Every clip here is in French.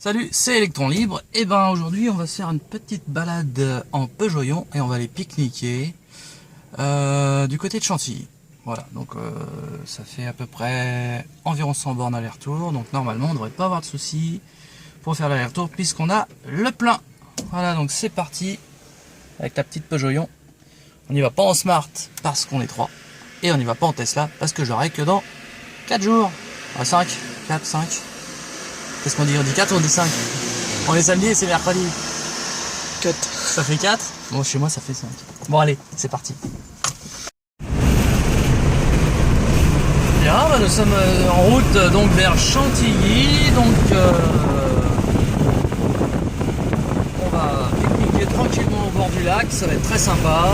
Salut, c'est Electron Libre. Et ben aujourd'hui on va se faire une petite balade en Peugeot et on va aller pique-niquer du côté de Chantilly. Voilà, donc ça fait à peu près environ 100 bornes aller-retour. Donc normalement on ne devrait pas avoir de soucis pour faire l'aller-retour puisqu'on a le plein. Voilà, donc c'est parti avec la petite Peugeot. On n'y va pas en Smart parce qu'on est 3. Et on n'y va pas en Tesla parce que j'aurai que dans 4 jours. 5, 4, 5. Qu'est-ce qu'on dit? On dit 4 ou on dit 5? On est samedi et c'est mercredi. 4. Ça fait 4? Bon, chez moi ça fait 5. Bon allez, c'est parti. Bien, bah, nous sommes en route donc vers Chantilly. Donc on va pique-niquer tranquillement au bord du lac. Ça va être très sympa.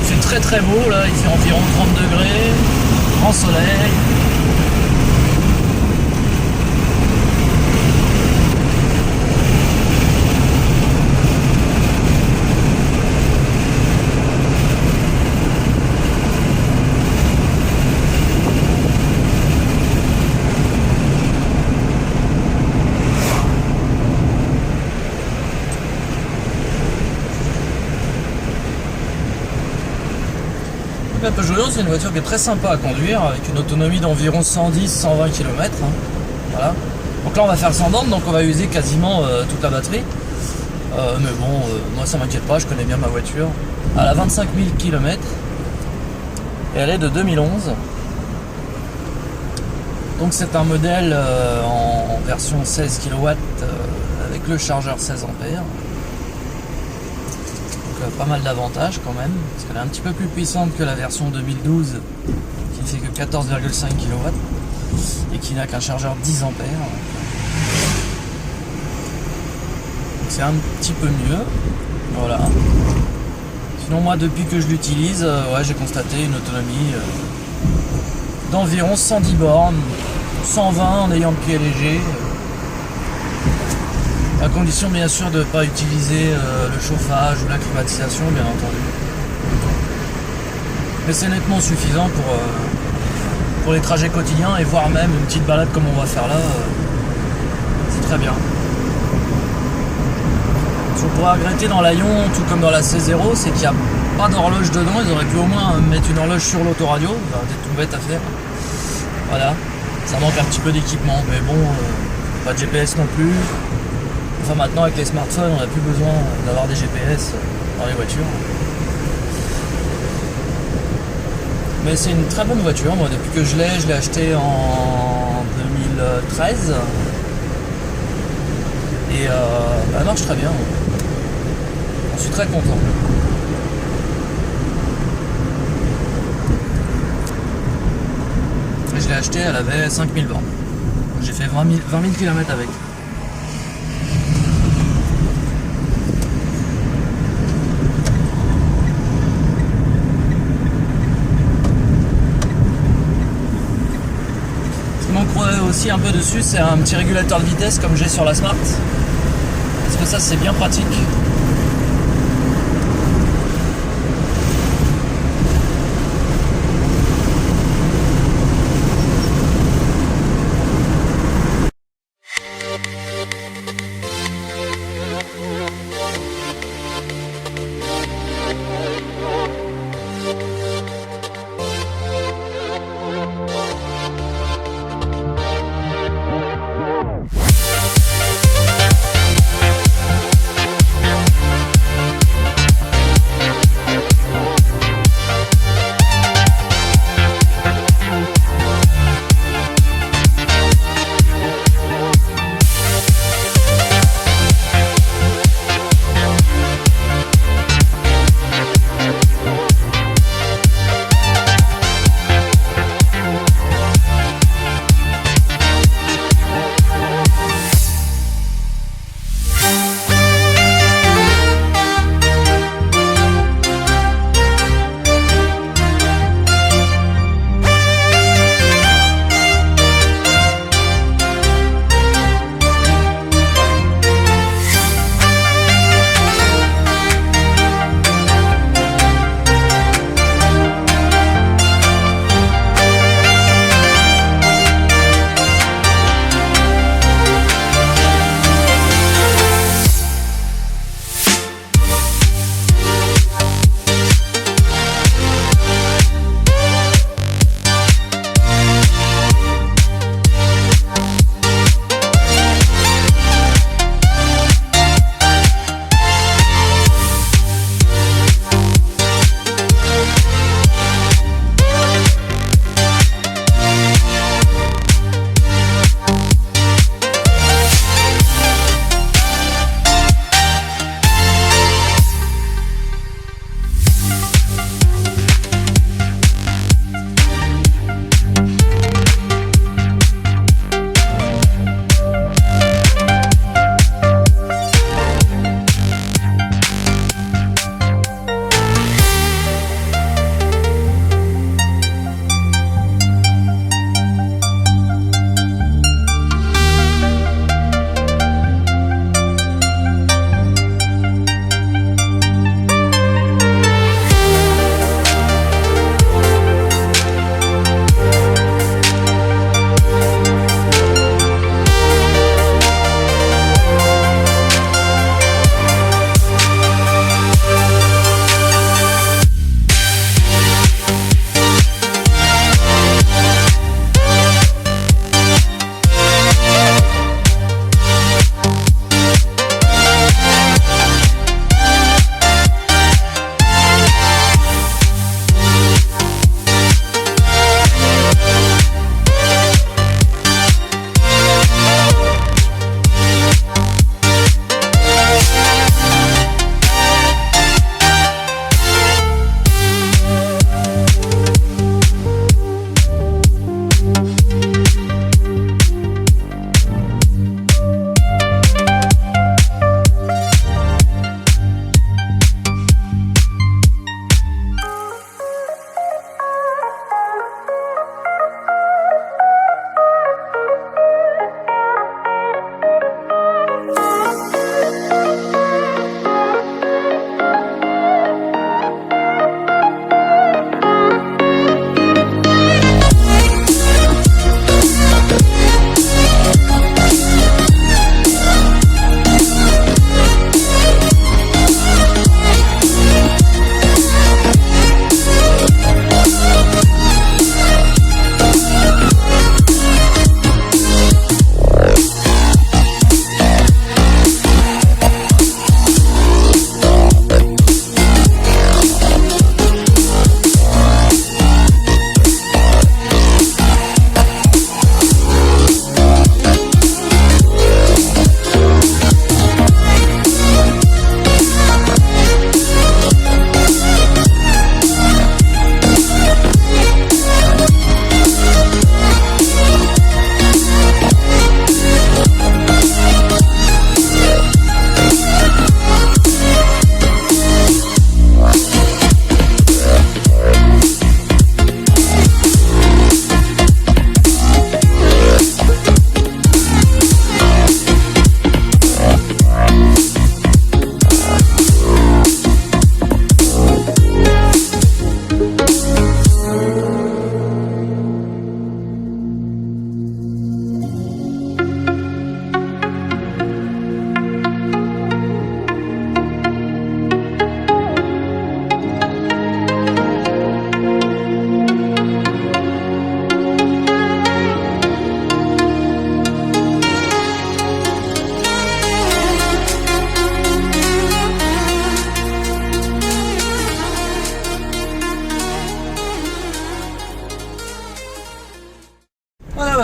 C'est très très beau là, il fait environ 30 degrés. Grand soleil. La Peugeot, c'est une voiture qui est très sympa à conduire, avec une autonomie d'environ 110-120 km. Voilà. Donc là on va faire 100 bornes, donc on va user quasiment toute la batterie. Mais bon, moi ça m'inquiète pas, je connais bien ma voiture. Elle a 25 000 km et elle est de 2011. Donc c'est un modèle en version 16 kW avec le chargeur 16 ampères. Pas mal d'avantages quand même, parce qu'elle est un petit peu plus puissante que la version 2012 qui ne fait que 14,5 kW et qui n'a qu'un chargeur 10 ampères. C'est un petit peu mieux. Voilà. Sinon moi depuis que je l'utilise, ouais, j'ai constaté une autonomie d'environ 110 bornes, 120 en ayant le pied léger. À condition bien sûr de ne pas utiliser le chauffage ou la climatisation bien entendu. Mais c'est nettement suffisant pour les trajets quotidiens et voire même une petite balade comme on va faire là, c'est très bien. Ce qu'on pourrait regretter dans l'Aion, tout comme dans la C0, c'est qu'il n'y a pas d'horloge dedans. Ils auraient pu au moins mettre une horloge sur l'autoradio, ça aurait été tout bête à faire. Voilà, ça manque un petit peu d'équipement, mais bon, pas de GPS non plus. Enfin maintenant avec les smartphones on n'a plus besoin d'avoir des GPS dans les voitures. Mais c'est une très bonne voiture, moi depuis que je l'ai acheté en 2013. Et elle marche très bien. Je suis très content. Et je l'ai acheté, elle avait 5000 bornes. J'ai fait 20 000 km avec. Aussi un peu dessus, c'est un petit régulateur de vitesse comme j'ai sur la Smart, parce que ça c'est bien pratique.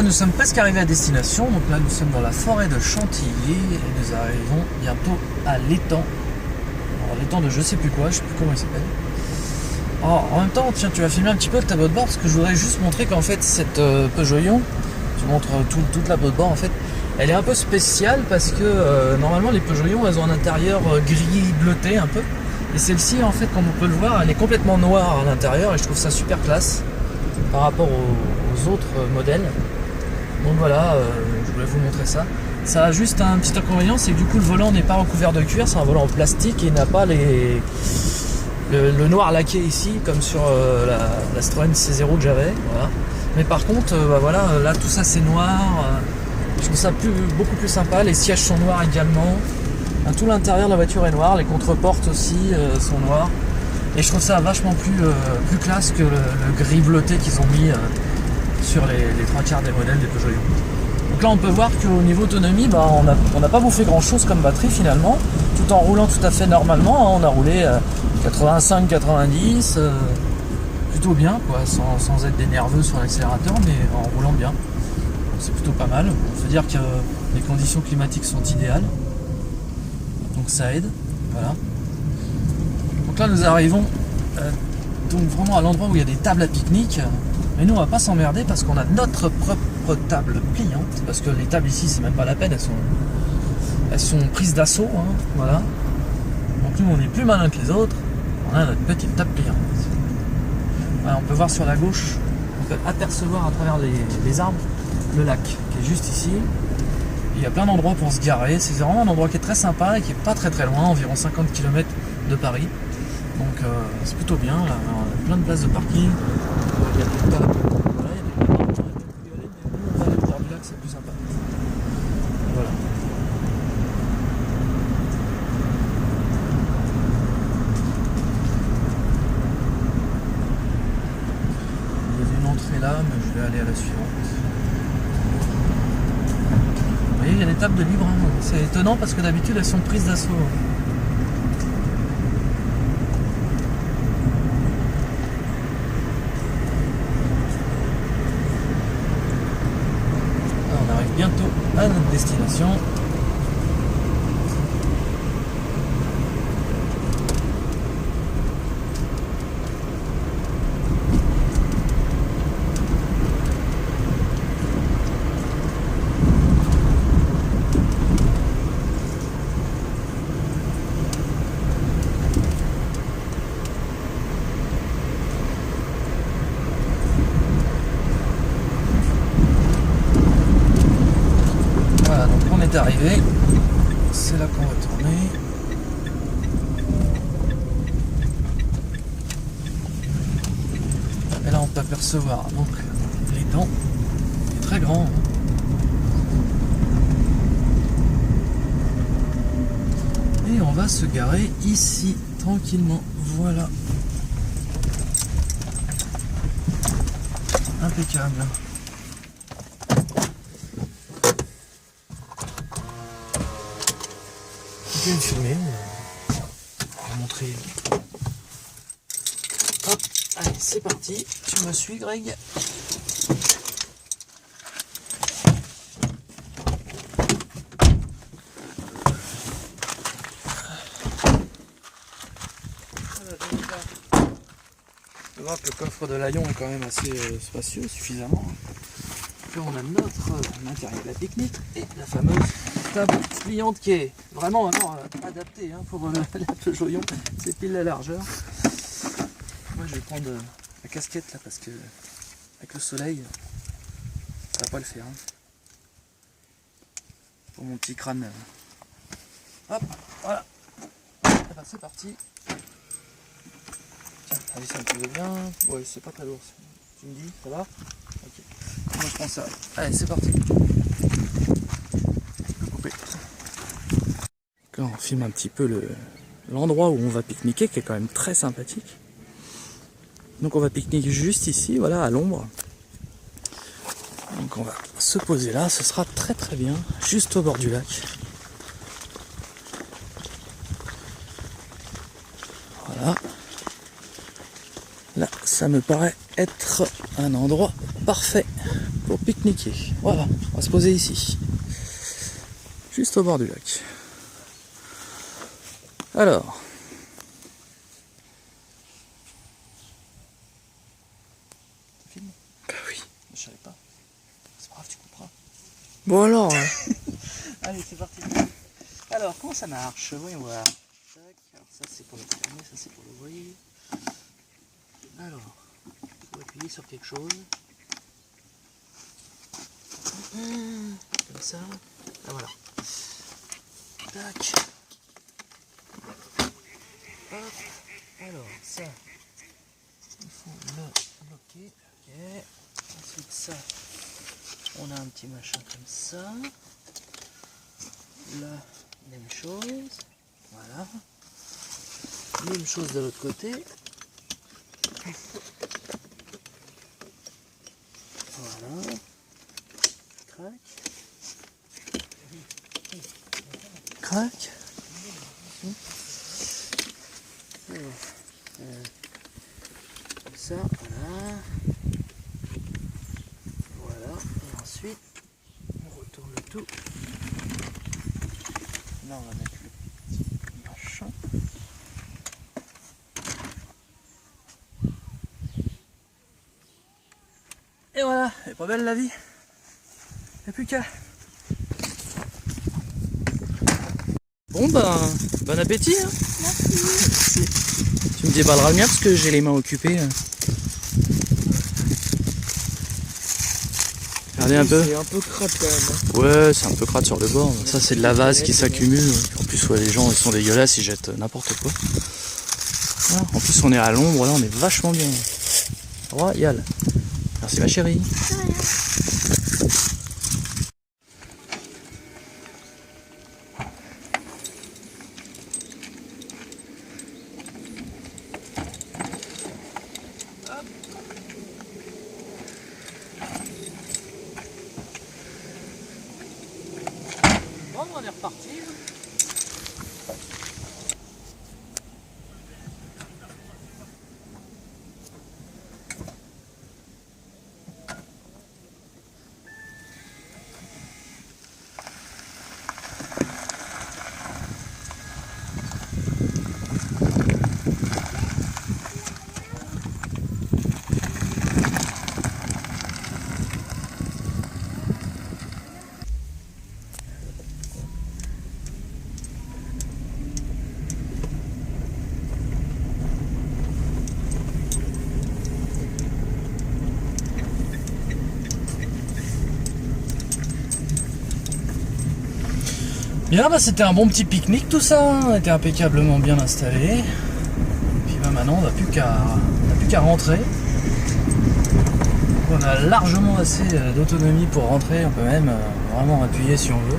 nous sommes presque arrivés à destination. Donc là, nous sommes dans la forêt de Chantilly et nous arrivons bientôt à l'étang. Alors, l'étang de je sais plus quoi, je sais plus comment il s'appelle. Alors, en même temps, tiens, tu vas filmer un petit peu le tableau de bord parce que je voudrais juste montrer qu'en fait, cette Peugeot Ion, je montre toute la tableau de bord en fait, elle est un peu spéciale parce que normalement, les Peugeot Ion, elles ont un intérieur gris bleuté un peu. Et celle-ci, en fait, comme on peut le voir, elle est complètement noire à l'intérieur et je trouve ça super classe par rapport aux autres modèles. Donc voilà, je voulais vous montrer ça. Ça a juste un petit inconvénient, c'est que du coup le volant n'est pas recouvert de cuir, c'est un volant en plastique et n'a pas le noir laqué ici comme sur la Citroën C0 que j'avais. Voilà. Mais par contre, bah voilà, là tout ça c'est noir. Je trouve ça beaucoup plus sympa. Les sièges sont noirs également. Tout l'intérieur de la voiture est noir, les contreportes aussi sont noires. Et je trouve ça vachement plus classe que le gris bleuté qu'ils ont mis sur les trois quarts des modèles des Peugeot Ion. Donc là on peut voir qu'au niveau autonomie, bah, on n'a pas bouffé grand chose comme batterie finalement, tout en roulant tout à fait normalement. Hein, on a roulé 85-90, plutôt bien, quoi, sans être des nerveux sur l'accélérateur, mais en roulant bien. C'est plutôt pas mal. On peut dire que les conditions climatiques sont idéales. Donc ça aide, voilà. Donc là nous arrivons donc vraiment à l'endroit où il y a des tables à pique-nique. Mais nous on va pas s'emmerder parce qu'on a notre propre table pliante. Parce que les tables ici c'est même pas la peine, elles sont prises d'assaut, hein, voilà. Donc nous on est plus malin que les autres. On a notre petite table pliante. Voilà, on peut voir sur la gauche, on peut apercevoir à travers les arbres le lac qui est juste ici. Il y a plein d'endroits pour se garer, c'est vraiment un endroit qui est très sympa et qui est pas très loin, environ 50 km de Paris. Donc c'est plutôt bien, là, on a plein de places de parking, il y a des tables, voilà, il y a des tables, on va aller au bord du lac, c'est plus sympa. Voilà. Il y avait une entrée là, mais je vais aller à la suivante. Vous voyez, il y a des tables de libre, hein. C'est étonnant parce que d'habitude elles sont prises d'assaut. On arrive bientôt à notre destination. Arrivé, c'est là qu'on va tourner. Et là on peut apercevoir donc les dents, très grand. Et on va se garer ici tranquillement. Voilà, impeccable. Je vais me filmer, je vais montrer. Hop, allez, c'est parti. Tu me suis, Greg? On va voir que le coffre de l'Aion est quand même assez spacieux, suffisamment. Puis on a notre matériel à pique-nique et la fameuse table pliante qui est vraiment adaptée hein, pour la Peugeot Ion. C'est pile la largeur. Moi je vais prendre la casquette là parce que avec le soleil ça va pas le faire. Hein. Pour mon petit crâne. Hop, voilà. Et ben, c'est parti. Tiens, allez ça un petit peu bien. Ouais c'est pas très lourd. Tu me dis, ça va? Ok. Moi je prends ça. Allez c'est parti. Là, on filme un petit peu l'endroit où on va pique-niquer qui est quand même très sympathique. Donc on va pique-niquer juste ici, voilà, à l'ombre. Donc on va se poser là, ce sera très bien, juste au bord du lac. Voilà. Là, ça me paraît être un endroit parfait. pour pique-niquer. Voilà, on va se poser ici. Juste au bord du lac. Alors. Ça filme ? Bah oui. Je savais pas. C'est pas grave, tu couperas. Bon alors. Allez, c'est parti. Alors, comment ça marche? Voyons voir. Tac. Alors, ça c'est pour le fermer, ça c'est pour l'ouvrir. Alors, il faut appuyer sur quelque chose. Comme ça. Ah voilà. Tac. Hop. Alors, ça, il faut le bloquer. Ok. Ensuite, ça, on a un petit machin comme ça. Là, même chose. Voilà. Même chose de l'autre côté. Voilà. Crac. Crac. Comme ça, voilà. Voilà. Et ensuite, on retourne le tout. Là, on va mettre le petit machin. Et voilà, elle est pas belle la vie. Y'a plus qu'à. Bon ben, bon appétit hein. Merci. Tu me déballeras le mien parce que j'ai les mains occupées. Regardez un peu. C'est un peu crade quand même. Ouais, c'est un peu crade sur le bord. Ça c'est de la vase qui s'accumule. En plus ouais, les gens ils sont dégueulasses, ils jettent n'importe quoi. Voilà. En plus on est à l'ombre, là on est vachement bien. Royal. Merci ma chérie. Bon, on est reparti. Bien, bah, c'était un bon petit pique-nique tout ça, on était impeccablement bien installé. Puis bah, maintenant on n'a plus qu'à rentrer. On a largement assez d'autonomie pour rentrer, on peut même vraiment appuyer si on veut.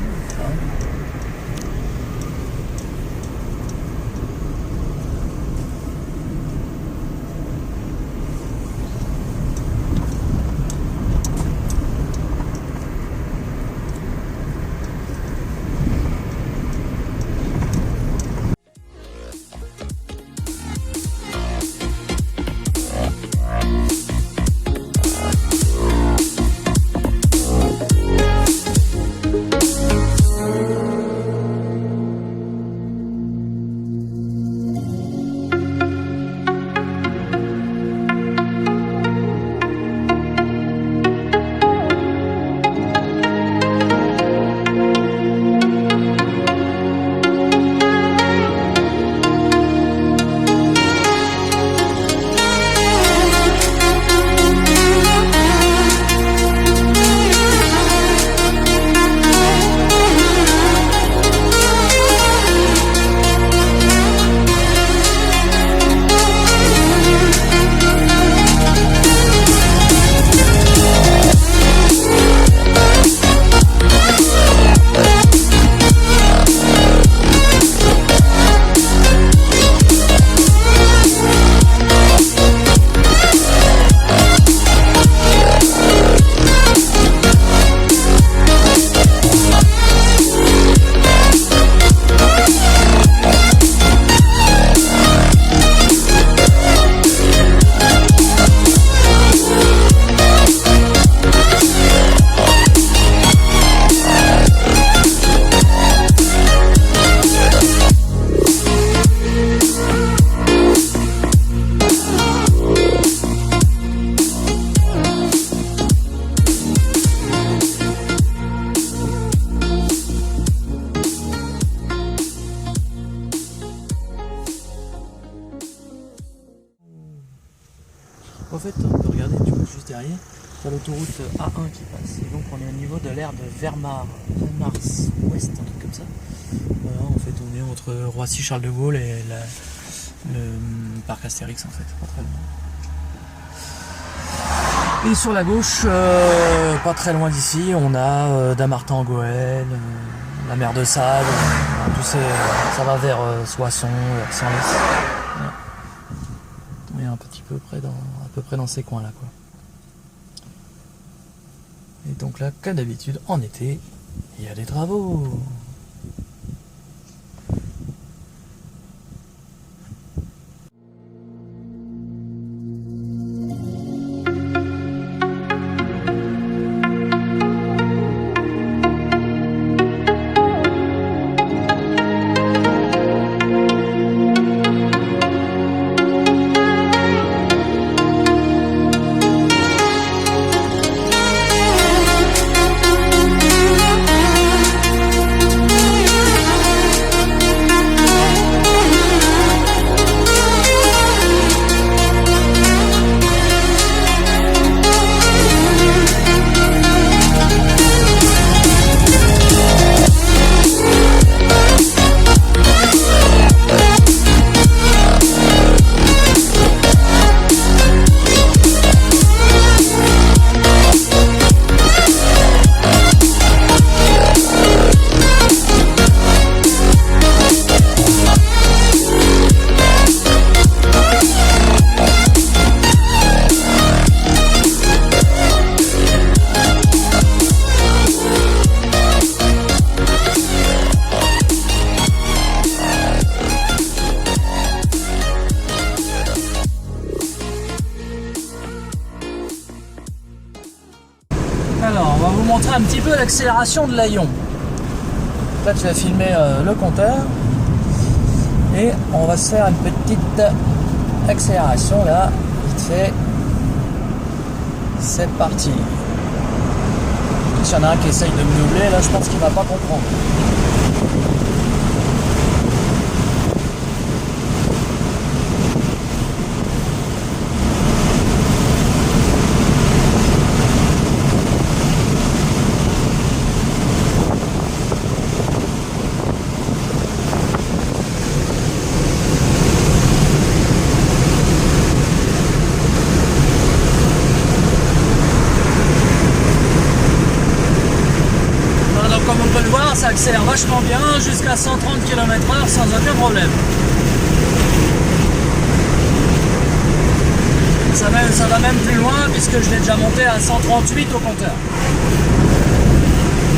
fait, on peut regarder, tu vois, juste derrière, t'as l'autoroute A1 qui passe. Et donc on est au niveau de l'aire de Vermars Ouest, un truc comme ça. Voilà, en fait, on est entre Roissy-Charles de Gaulle et le parc Astérix, en fait, pas très loin. Et sur la gauche, pas très loin d'ici, on a Dammartin-en-Gohelle, la mer de Sable, ça va vers Soissons, vers Senlis. Voilà. On est un petit peu à peu près dans ces coins-là, quoi. Et donc là, comme d'habitude, en été, il y a des travaux. Alors, on va vous montrer un petit peu l'accélération de l'Aillon. Là, tu vas filmer le compteur. Et on va se faire une petite accélération là, vite fait. C'est parti. S'il y en a un qui essaye de me doubler, là je pense qu'il va pas comprendre. Comme on peut le voir, ça accélère vachement bien jusqu'à 130 km/h sans aucun problème. Ça va même plus loin puisque je l'ai déjà monté à 138 au compteur.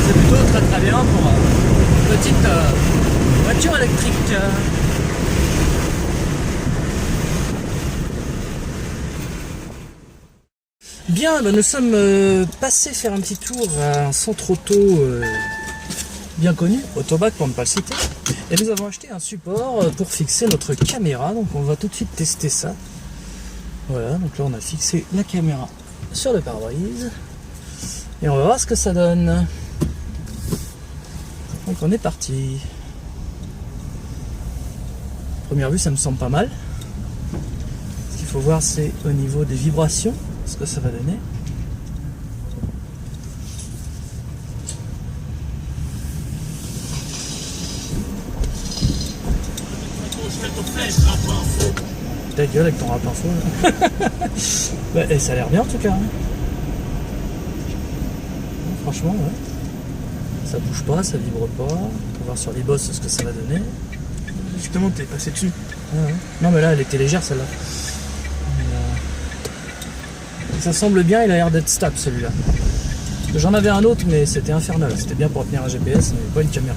C'est plutôt très très bien pour une petite voiture électrique. Bien, nous sommes passés faire un petit tour à un centre auto bien connu, Autobac pour ne pas le citer, et nous avons acheté un support pour fixer notre caméra, donc on va tout de suite tester ça. Voilà, donc là on a fixé la caméra sur le pare-brise, et on va voir ce que ça donne. Donc on est parti. Première vue, ça me semble pas mal. Ce qu'il faut voir, c'est au niveau des vibrations, ce que ça va donner. Ta gueule avec ton rap info là. Bah, et ça a l'air bien en tout cas. Hein. Franchement, ouais. Ça bouge pas, ça vibre pas. On va voir sur les bosses ce que ça va donner. Justement, t'es passé dessus. Ah ouais. Non mais là elle était légère celle-là. Ça semble bien, il a l'air d'être stable celui-là. J'en avais un autre mais c'était infernal. C'était bien pour tenir un GPS mais pas une caméra.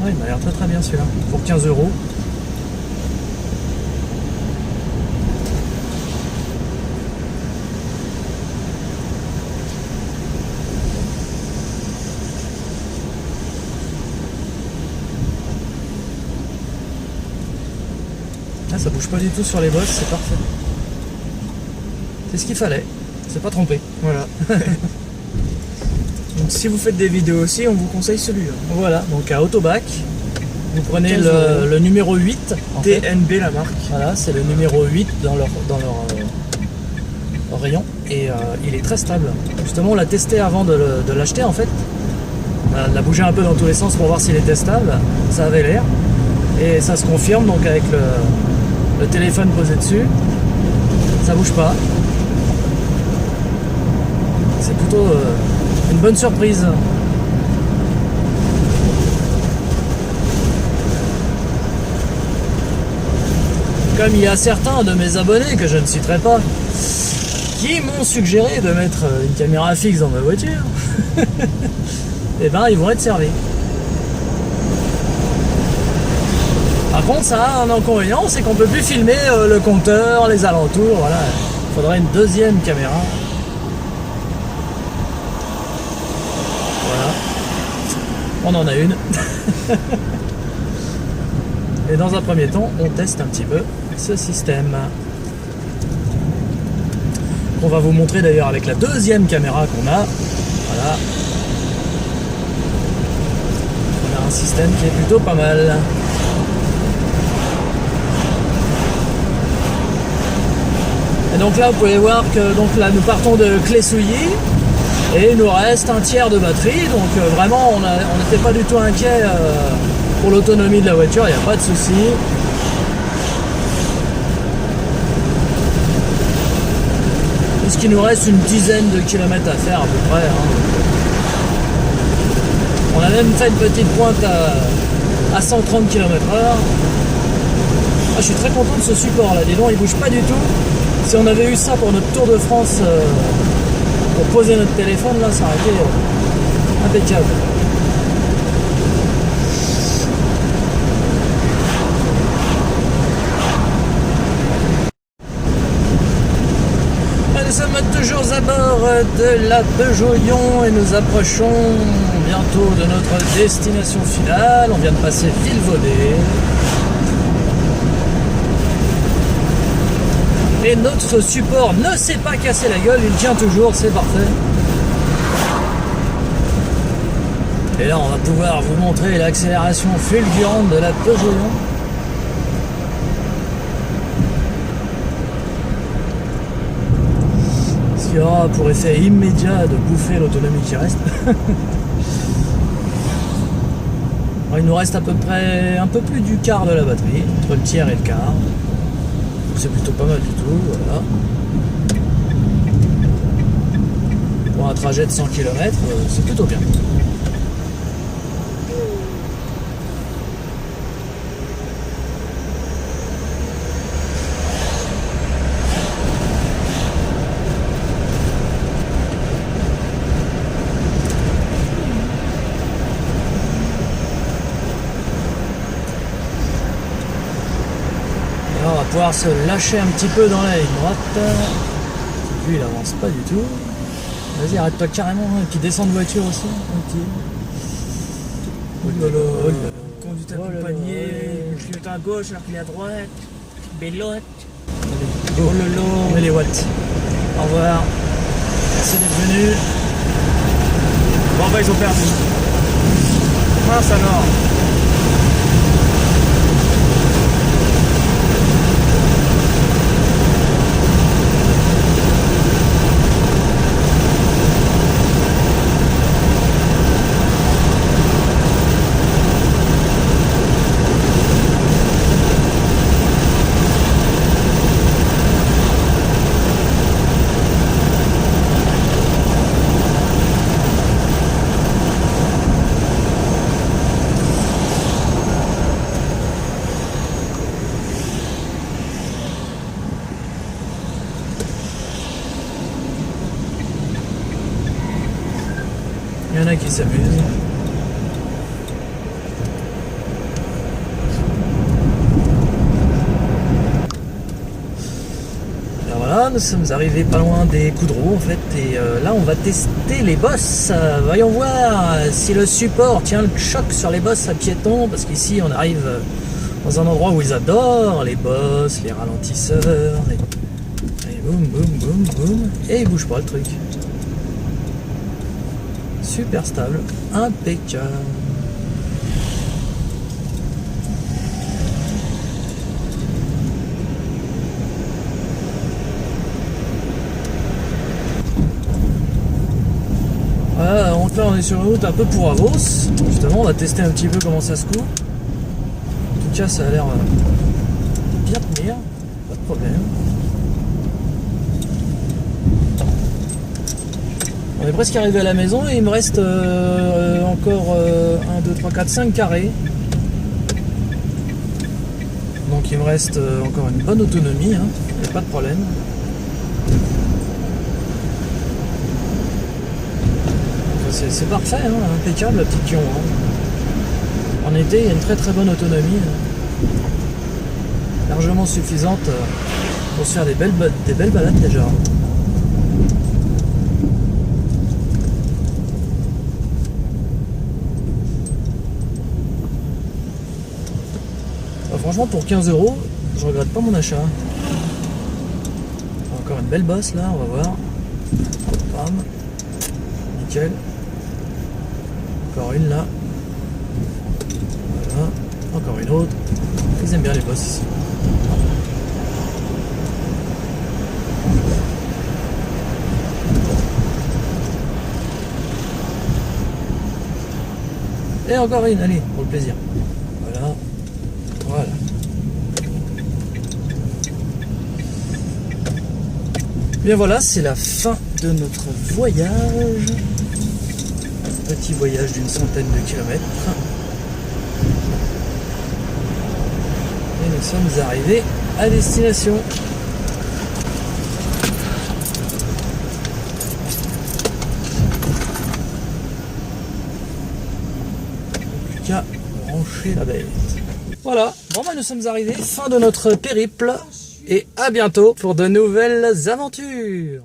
Ouais, il m'a l'air très très bien celui-là. Pour 15 €. Ah, ça bouge pas du tout sur les bosses, c'est parfait. C'est ce qu'il fallait. C'est pas trompé. Voilà. Donc si vous faites des vidéos aussi, on vous conseille celui-là. Voilà, donc à Autobac, Vous prenez 15 euros. le numéro 8, En fait. TNB la marque. Voilà, c'est le numéro 8 dans leur rayon et il est très stable. Justement, on l'a testé avant de l'acheter en fait. On l'a bougé un peu dans tous les sens pour voir s'il était stable. Ça avait l'air. Et ça se confirme donc avec le téléphone posé dessus. Ça bouge pas. C'est plutôt une bonne surprise. Comme il y a certains de mes abonnés que je ne citerai pas qui m'ont suggéré de mettre une caméra fixe dans ma voiture, et ben ils vont être servis. Par contre, ça a un inconvénient, c'est qu'on peut plus filmer le compteur, les alentours. Voilà, il faudrait une deuxième caméra. Voilà, on en a une. Et dans un premier temps, on teste un petit peu ce système. On va vous montrer d'ailleurs avec la deuxième caméra qu'on a. Voilà. On a un système qui est plutôt pas mal. Et donc là, vous pouvez voir que donc là, nous partons de Clé-Souilly et il nous reste un tiers de batterie. Donc vraiment, on n'était pas du tout inquiet pour l'autonomie de la voiture, il n'y a pas de souci. Puisqu'il nous reste une dizaine de kilomètres à faire à peu près. Hein. On a même fait une petite pointe à 130 km/h. Ah, je suis très content de ce support là, dis donc, il bouge pas du tout. Si on avait eu ça pour notre Tour de France, pour poser notre téléphone, là, ça aurait été impeccable. Nous sommes toujours à bord de la Peugeot-Lyon et nous approchons bientôt de notre destination finale. On vient de passer Vilvodet. Et notre support ne s'est pas cassé la gueule, il tient toujours, c'est parfait. Et là, on va pouvoir vous montrer l'accélération fulgurante de la Peugeot-Lyon. Ce qui aura pour effet immédiat de bouffer l'autonomie qui reste. Alors, il nous reste à peu près un peu plus du quart de la batterie, entre le tiers et le quart. C'est plutôt pas mal du tout, voilà. Pour un trajet de 100 km, c'est plutôt bien. On va pouvoir se lâcher un petit peu dans la ligne droite. Lui il avance pas du tout. Vas-y, arrête-toi carrément, hein, et puis descends de voiture aussi. Okay. Oh là là, oh là là. Conduite accompagnée, clignotant à gauche alors qu'il est à droite. Bélote. Oh là là, on met les watts. Au revoir. Merci d'être venu. Bon bah ils ont perdu. Mince alors. Il y en a qui s'amusent. Alors voilà, nous sommes arrivés pas loin des coups de roue en fait. Et là on va tester les bosses. Voyons voir si le support tient le choc sur les bosses à piétons. Parce qu'ici on arrive dans un endroit où ils adorent les bosses, les ralentisseurs. Et boum, boum, boum, boum. Et il bouge pas le truc. Super stable, impeccable. Voilà, donc là on est sur une route un peu pour Avos. Justement, on va tester un petit peu comment ça se coud. En tout cas, ça a l'air bien tenir, pas de problème. On est presque arrivé à la maison et il me reste encore 1, 2, 3, 4, 5 carrés. Donc il me reste encore une bonne autonomie, hein, il n'y a pas de problème. C'est parfait, hein, impeccable la petite Dion. Hein. En été, il y a une très très bonne autonomie, largement suffisante pour se faire des belles balades déjà. Franchement, pour 15 €, je regrette pas mon achat. Encore une belle bosse là, on va voir. Bam. Nickel. Encore une là. Voilà. Encore une autre. Ils aiment bien les bosses ici. Et encore une, allez, pour le plaisir. Voilà. Voilà. Bien voilà, c'est la fin de notre voyage. Petit voyage d'une centaine de kilomètres. Et nous sommes arrivés à destination. Plus qu'à brancher la bête. Voilà, bon bah nous sommes arrivés, fin de notre périple, et à bientôt pour de nouvelles aventures.